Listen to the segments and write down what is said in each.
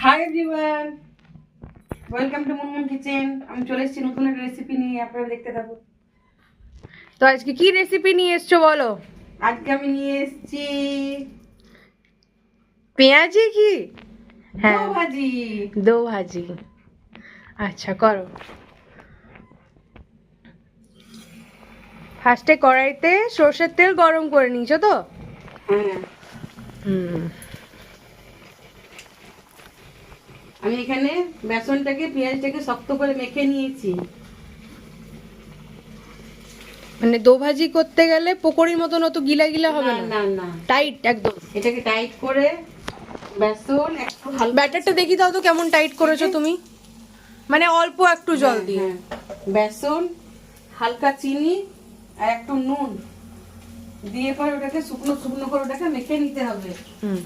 High everyone, welcome to Munmun kitchen. আমি চলে এসেছি নতুন একটা রেসিপি নিয়ে, আপনারা দেখতে থাকুন। তো আজকে কি রেসিপি নিয়ে এসছো বলো? আজকে আমি নিয়ে এসেছি পেঁয়াজি কি? দো ভাজি। দো ভাজি। আচ্ছা করো। ফার্স্টে কড়াইতে সর্ষের তেল গরম করে নিয়েছো তো? হ্যাঁ, হুম। আমি এখানে বেসনটাকে পেঁয়াজটাকে শক্ত করে মেখে নিয়েছি। মানে দো ভাজি করতে গেলে পকোড়ির মতন অত গিলা গিলা হবে না না? না না, টাইট একদম। এটাকে টাইট করে বেসন একটু হালকা, ব্যাটারটা দেখি দাও তো কেমন টাইট করেছো তুমি। মানে অল্প একটু জল দিয়ে। হ্যাঁ, বেসন, হালকা চিনি আর একটু নুন দিয়ে পরে ওটাকে শুকনো শুকনো করে ওটাকে মেখে নিতে হবে। হুম।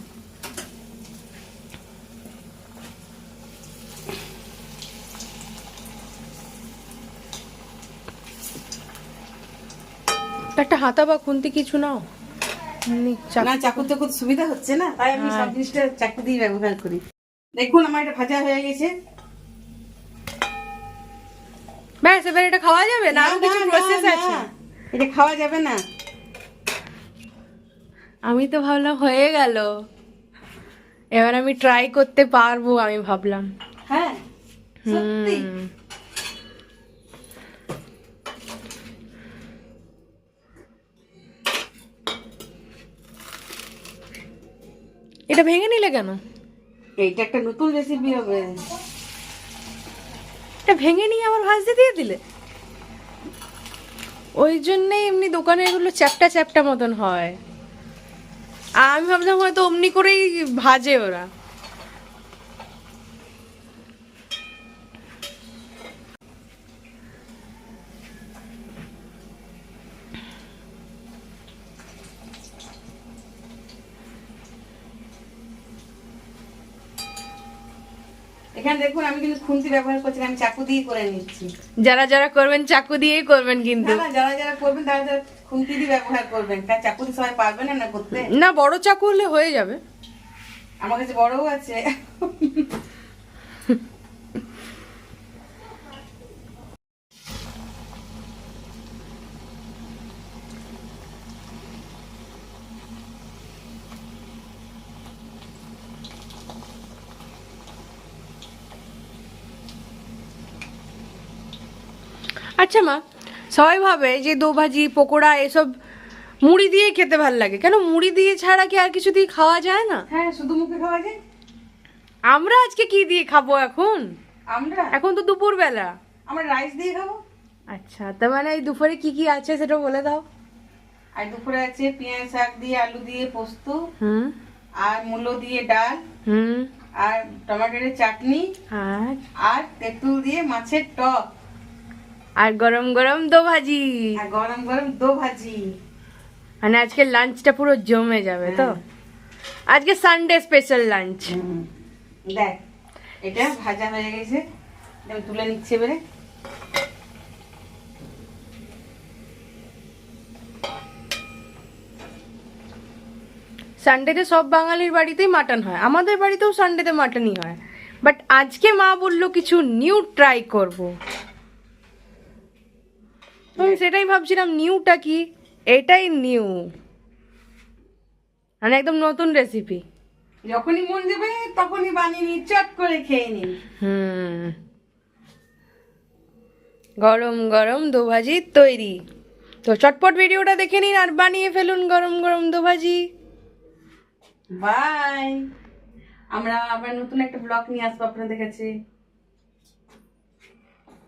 একটা হাতা বা খুন্তি কিছু নাও। না, চাকু তো খুব সুবিধা হচ্ছে না, তাই আমি সব জিনিসটা চাকু দিয়ে ব্যবহার করি। দেখুন আমার এটা ভাজা হয়ে গেছে। ব্যাস, এবার এটা খাওয়া যাবে না? আরো কিছু প্রসেস আছে? এটা খাওয়া যাবে না। আমি তো ভাবলাম হয়ে গেল, এবার আমি ট্রাই করতে পারবো, আমি ভাবলাম। হ্যাঁ, সত্যি। হুম। এটা ভেঙে নিলে কেন? এইটা একটা নতুন রেসিপি হবে। এটা ভেঙে নিয়ে আবার ভাজতে দিয়ে দিলে? ওই জন্যই এমনি দোকানে এগুলো চ্যাপটা চ্যাপটা মতন হয়। আমি ভাবলাম হয়তো অমনি করেই ভাজে ওরা। এখানে দেখুন আমি কিন্তু খুন্তি ব্যবহার করছি না, আমি চাকু দিয়ে করে নিচ্ছি। যারা যারা করবেন চাকু দিয়েই করবেন কিন্তু। না না, যারা যারা করবেন তারা যারা খুন্তি দিয়ে ব্যবহার করবেন, কারণ চাকু দিয়ে সবাই পারবে না না করতে। না, বড় চাকু হলে হয়ে যাবে। আমার কাছে বড়ও আছে। আচ্ছা মা, সবাই ভাবে যে দো ভাজি পকোড়া এসব মুড়ি দিয়ে খেতে ভাল লাগে, কেন মুড়ি দিয়ে ছাড়া কি আর কিছু দিয়ে খাওয়া যায় না? হ্যাঁ, শুধু মুখে খাওয়া যায়। আমরা আজকে কি দিয়ে খাবো এখন? আমরা এখন তো দুপুর বেলা। আমরা রাইস দিয়ে খাবো। আচ্ছা, তার মানে এই দুপুরে কি কি আছে সেটা বলে দাও। আর দুপুরে আছে পেঁয়াজ শাক দিয়ে, আলু দিয়ে পোস্ত, হুম। আর মূলো দিয়ে ডাল, হুম। আর টমেটোর চাটনি, আর আর তেঁতুল দিয়ে মাছের টক, আর গরম গরম দো ভাজি। আর গরম গরম দো ভাজি। মানে আজকে লাঞ্চটা পুরো জমে যাবে তো। আজকে সানডে স্পেশাল লাঞ্চ। দেখ, এটা ভাজা হয়ে গেছে, আমি তুলে নিচ্ছি এবারে। সানডেতে সব বাঙালির বাড়িতেই মাটন হয়, আমাদের বাড়িতেও সানডেতে মাটনই হয়, বাট আজকে মা বললো কিছু নিউ ট্রাই করব। আমি সেটাই ভাবছিলাম নিউটা কি। এটাই নিউ, মানে একদম নতুন রেসিপি। যখনই মন দেবে তখনই বানিয়ে নিই, চট করে খেয়ে নিই। হুম। গরম গরম দো ভাজি তৈরি। তো চটপট ভিডিওটা দেখে নিন আর বানিয়ে ফেলুন গরম গরম দো ভাজি। বাই। আমরা আবার নতুন একটা ব্লগ নিয়ে আসবো আপনাদের কাছে।